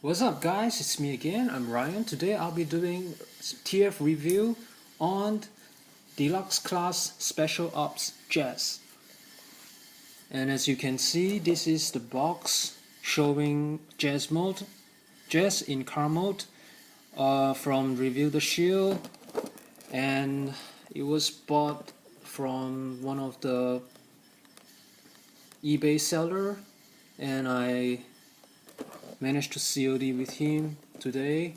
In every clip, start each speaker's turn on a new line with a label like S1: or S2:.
S1: What's up guys, it's me again, I'm Ryan. Today I'll be doing TF review on Deluxe Class Special Ops Jazz. And as you can see, this is the box showing Jazz mode, Jazz in car mode from Review the Shield, and it was bought from one of the eBay seller, and I managed to COD with him today,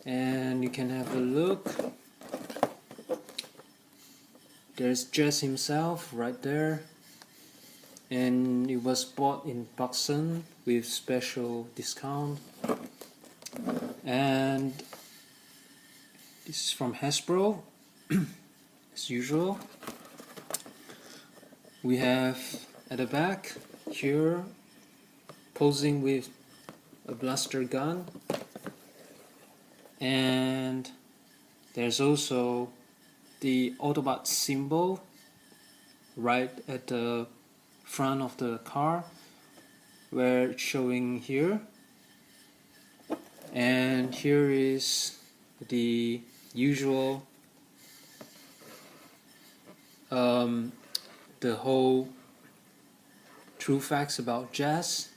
S1: and you can have a look. There's Jazz himself right there, and it was bought in Buxton with special discount. And this is from Hasbro as usual. We have at the back here posing with a blaster gun, and there's also the Autobot symbol right at the front of the car where it's showing here. And here is the usual the whole true facts about Jazz,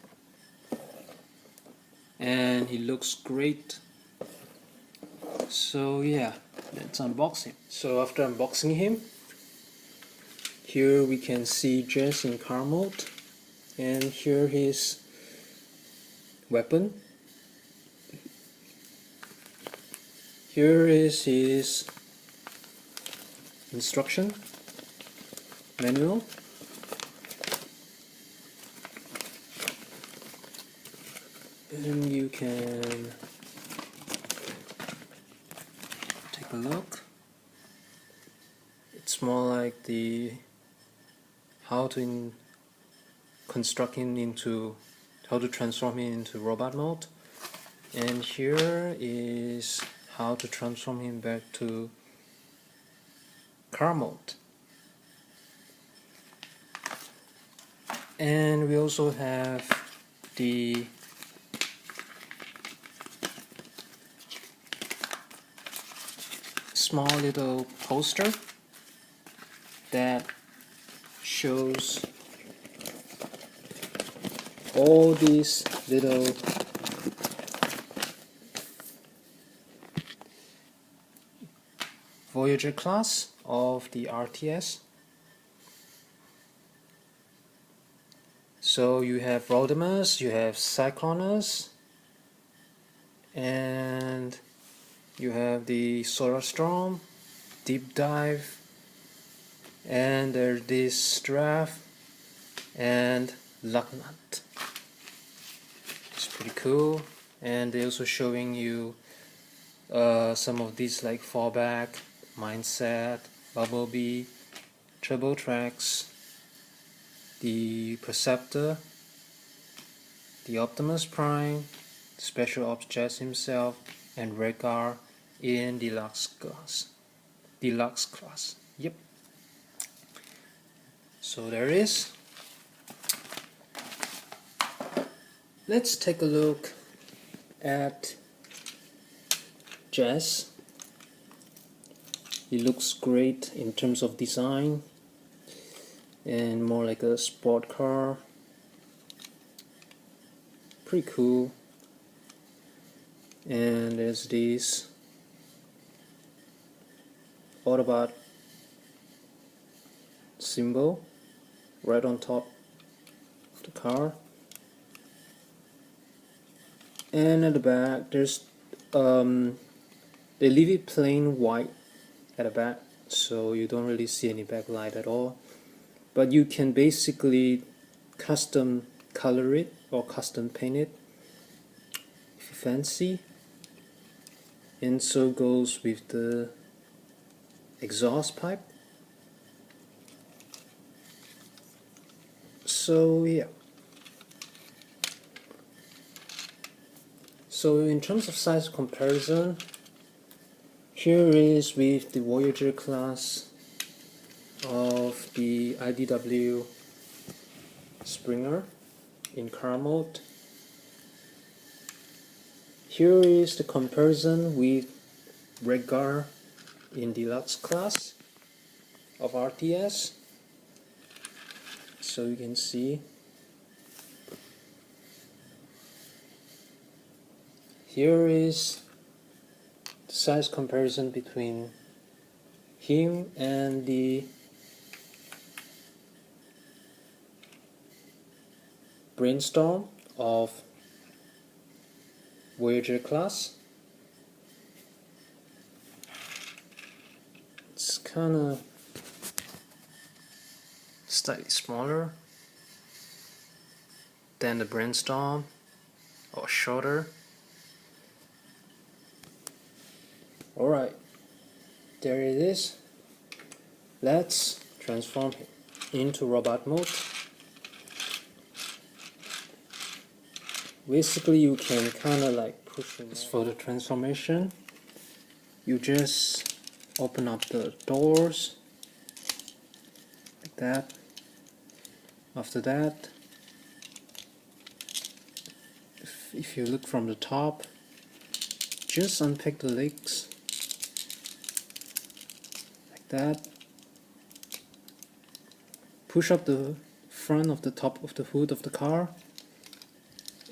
S1: and he looks great. So yeah, let's unbox him. So after unboxing him, here we can see Jazz in car mode, and here his weapon. Here is his instruction manual. And you can take a look. It's more like the how to construct him into, how to transform him into robot mode. And here is how to transform him back to car mode. And we also have the small little poster that shows all these little Voyager class of the RTS. So you have Rodimus, you have Cyclonus, and you have the Solar Storm, Deep Dive, and there's this Straff and Lucknut. It's pretty cool. And they're also showing you some of these like Fallback, Mindset, Bumblebee, Turbo Tracks, the Perceptor, the Optimus Prime, Special Ops Jazz himself, and Rhaegar in Deluxe class. Deluxe class. Yep. So there it is. Let's take a look at Jazz. He looks great in terms of design, and more like a sport car. Pretty cool. And there's this Autobot symbol right on top of the car. And at the back there's they leave it plain white at the back, so you don't really see any backlight at all, but you can basically custom color it or custom paint it if you fancy. And so goes with the exhaust pipe. So yeah. So in terms of size comparison, here is with the Voyager class of the IDW Springer in car mode. Here is the comparison with regular in deluxe class of RTS. So you can see here is the size comparison between him and the Brainstorm of Voyager class. It's kind of slightly smaller than the Brainstorm, or shorter. Alright, there it is. Let's transform him into robot mode. Basically, you can kind of like push him. For the transformation, you just open up the doors like that. After that, if you look from the top, just unpick the legs like that. Push up the front of the top of the hood of the car,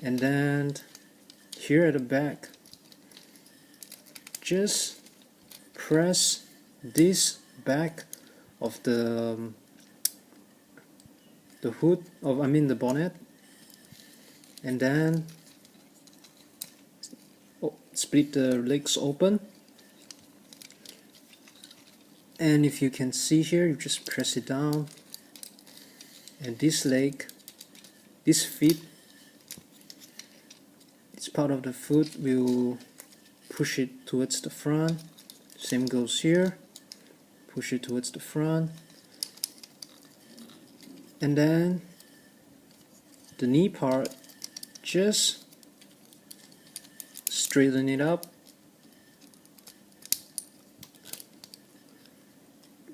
S1: and then here at the back, just press this back of the hood of, the bonnet, and then split the legs open. And if you can see here, you just press it down, and this leg, this feet, this part of the foot will push it towards the front. Same goes here, push it towards the front, and then the knee part, just straighten it up.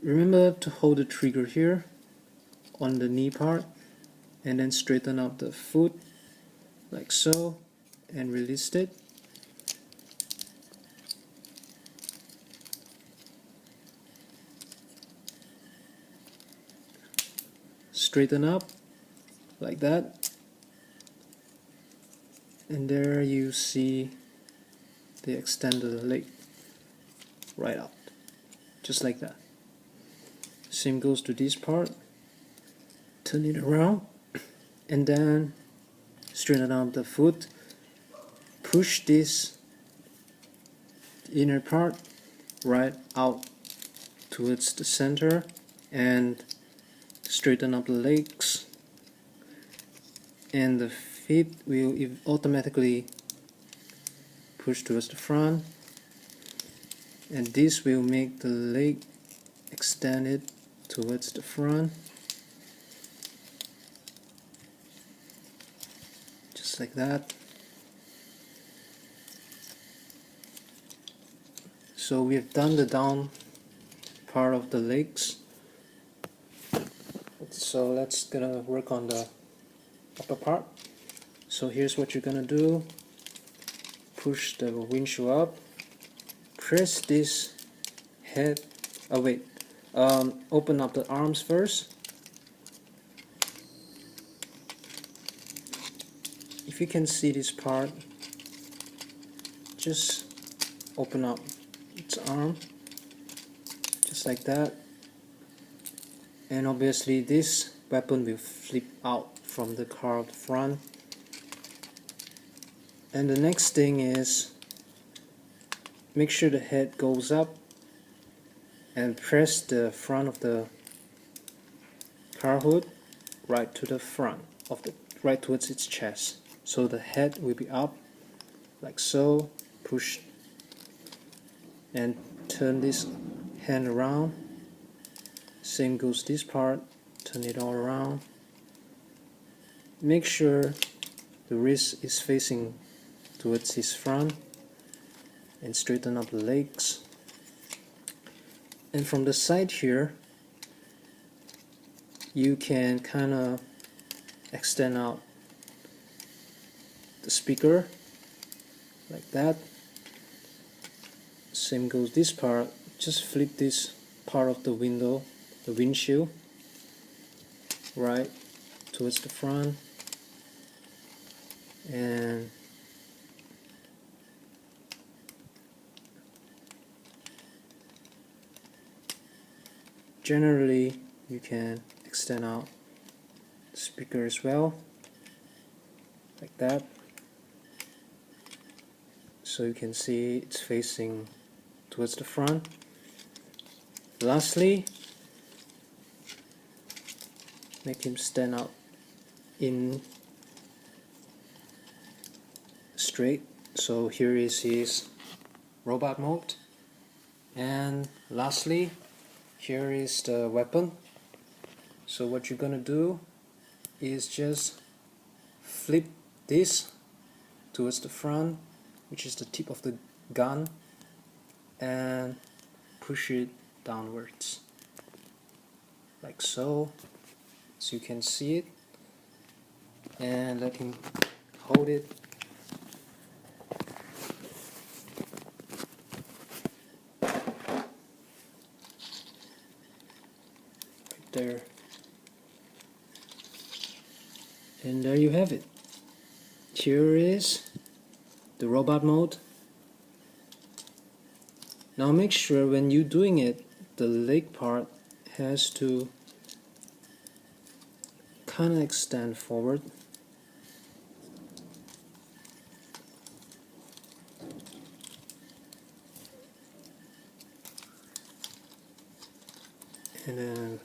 S1: Remember to hold the trigger here on the knee part, and then straighten up the foot like so, and release it. Straighten up like that, and there you see the extended leg right out, just like that. Same goes to this part. Turn it around, and then straighten up the foot. Push this inner part right out towards the center, and straighten up the legs, and the feet will automatically push towards the front, and this will make the leg extended towards the front, just like that. So we've done the down part of the legs. So let's gonna work on the upper part. So here's what you're gonna do. Push the windshield up. Press this head. Open up the arms first. If you can see this part, just open up its arm, just like that. And obviously this weapon will flip out from the car front. And the next thing is, make sure the head goes up and press the front of the car hood right to the front of the, right towards its chest. So the head will be up like so. Push and turn this hand around. Same goes this part, turn it all around. Make sure the wrist is facing towards his front, and straighten up the legs. And from the side here, you can kind of extend out the speaker like that. Same goes this part. Just flip this part of the window, the windshield, right towards the front, and generally you can extend out the speaker as well, like that, so you can see it's facing towards the front. Lastly, make him stand out in straight. So here is his robot mode, and lastly here is the weapon. So what you're gonna do is just flip this towards the front, which is the tip of the gun, and push it downwards like so you can see it, and let him hold it. Right there, and there you have it. Here is the robot mode. Now make sure when you're doing it, the leg part has to kind of extend forward. And then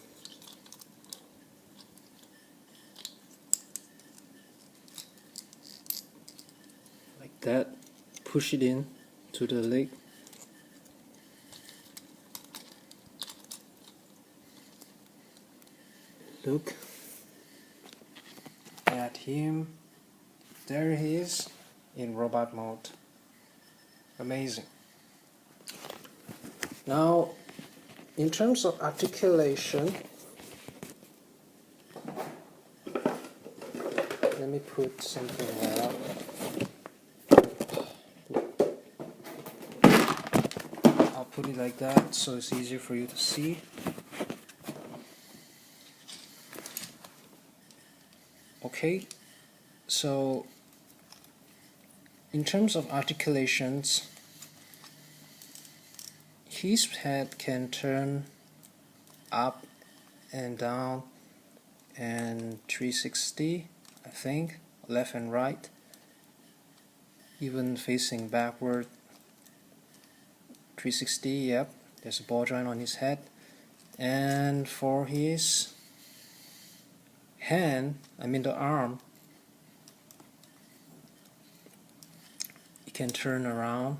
S1: like that, push it in to the leg. Look at him. There he is in robot mode. Amazing. Now, in terms of articulation, let me put something there. I'll put it like that so it's easier for you to see. Okay, so in terms of articulations, his head can turn up and down and 360, I think, left and right, even facing backward 360. Yep, there's a ball joint on his head. And for his hand, I mean the arm, it can turn around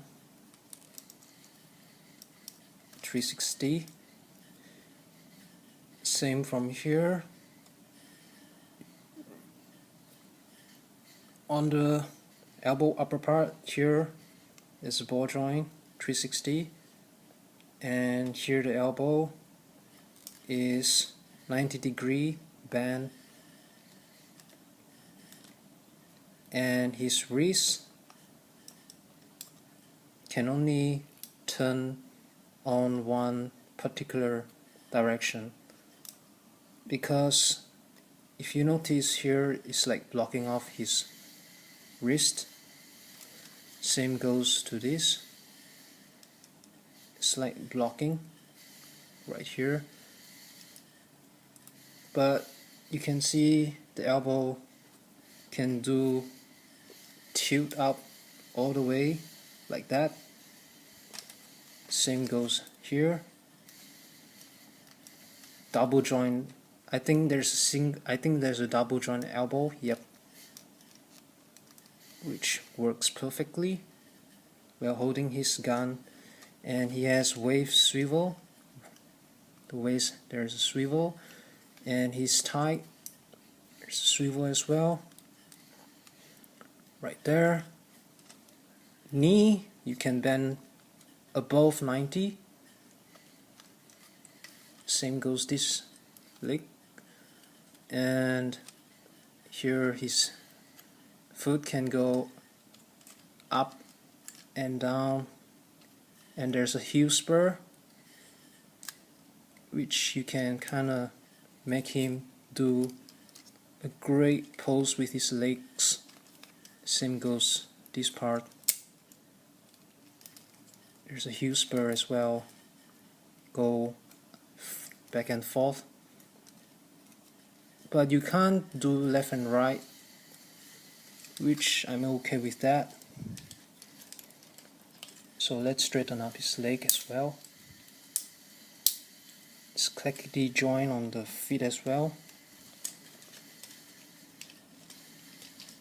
S1: 360. Same from here. On the elbow upper part, here is a ball joint 360, and here the elbow is 90-degree bend, and his wrist can only turn on one particular direction, because if you notice here it's like blocking off his wrist. Same goes to this, it's like blocking right here, but you can see the elbow can do tilt up all the way like that. Same goes here. Double joint, I think there's a double joint elbow, yep, which works perfectly while holding his gun. And he has wave swivel, the waist there's a swivel, and his thigh there's a swivel as well, right there. Knee, you can bend above 90. Same goes this leg, and here his foot can go up and down, and there's a heel spur which you can kinda make him do a great pose with his legs. Same goes this part. There's a heel spur as well. Go back and forth. But you can't do left and right, which I'm okay with that. So let's straighten up his leg as well. Let's click the joint on the feet as well.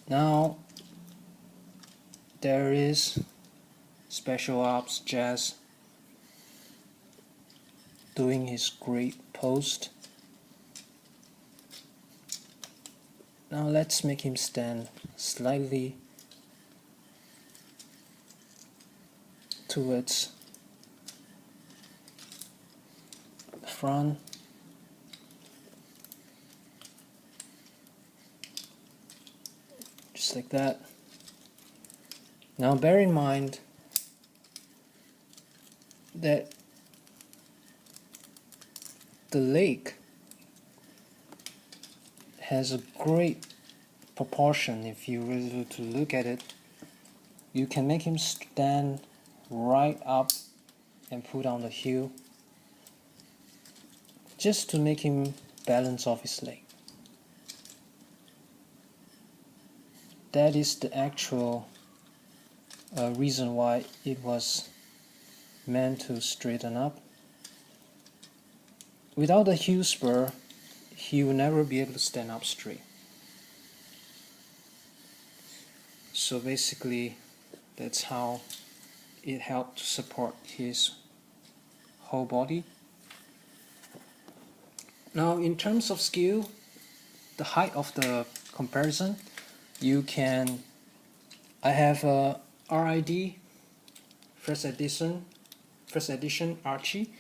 S1: Now there is Special Ops Jazz doing his great pose. Now let's make him stand slightly towards the front. Just like that. Now bear in mind that the leg has a great proportion. If you really to look at it, you can make him stand right up and put on the heel just to make him balance off his leg. That is the actual reason why it was meant to straighten up. Without the heel spur, he will never be able to stand up straight. So basically, that's how it helped to support his whole body. Now, in terms of skill, the height of the comparison, I have a RID, first edition Archie.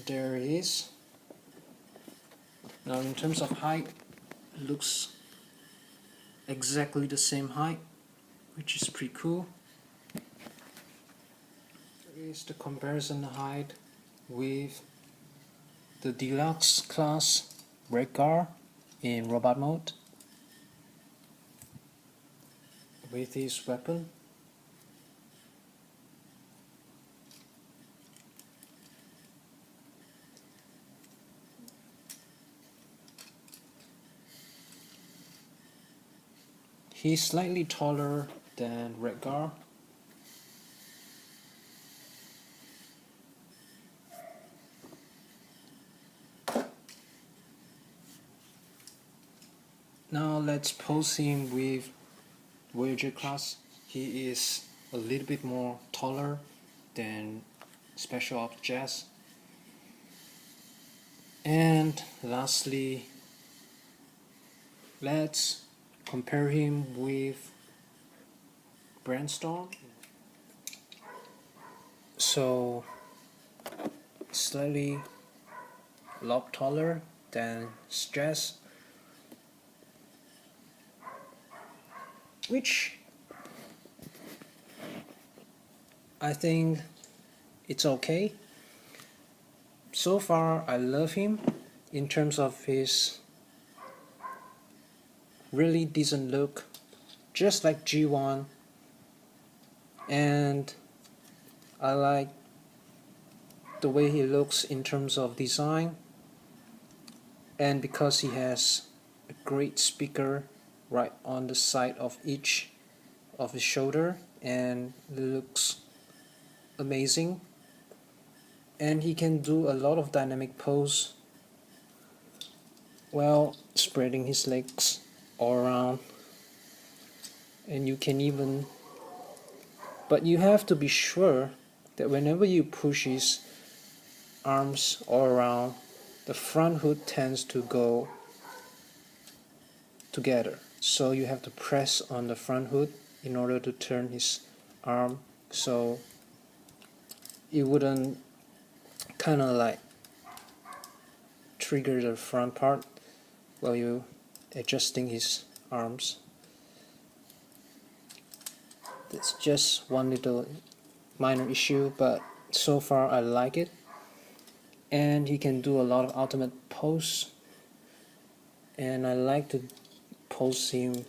S1: There it is. Now in terms of height, it looks exactly the same height, which is pretty cool. Here is the comparison height with the Deluxe class red guard in robot mode with his weapon. He's slightly taller than Redgar. Now let's pose him with Voyager class. He is a little bit more taller than Special Ops Jazz. And lastly, let's compare him with Brainstorm. So slightly a lot taller than Jazz, which I think it's okay. So far I love him in terms of his really decent look, just like G1, and I like the way he looks in terms of design, and because he has a great speaker right on the side of each of his shoulder, and it looks amazing, and he can do a lot of dynamic pose while spreading his legs all around, and you can even, but you have to be sure that whenever you push his arms all around, the front hood tends to go together, so you have to press on the front hood in order to turn his arm, so it wouldn't kind of like trigger the front part while you adjusting his arms. It's just one little minor issue, but so far I like it. And he can do a lot of ultimate pose, and I like to pose him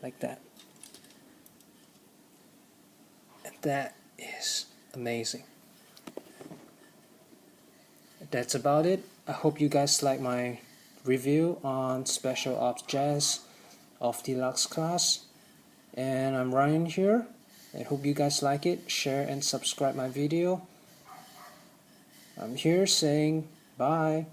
S1: like that. And that is amazing. That's about it. I hope you guys like my review on Special Ops Jazz of Deluxe class. And I'm Ryan here. I hope you guys like it. Share and subscribe my video. I'm here saying bye.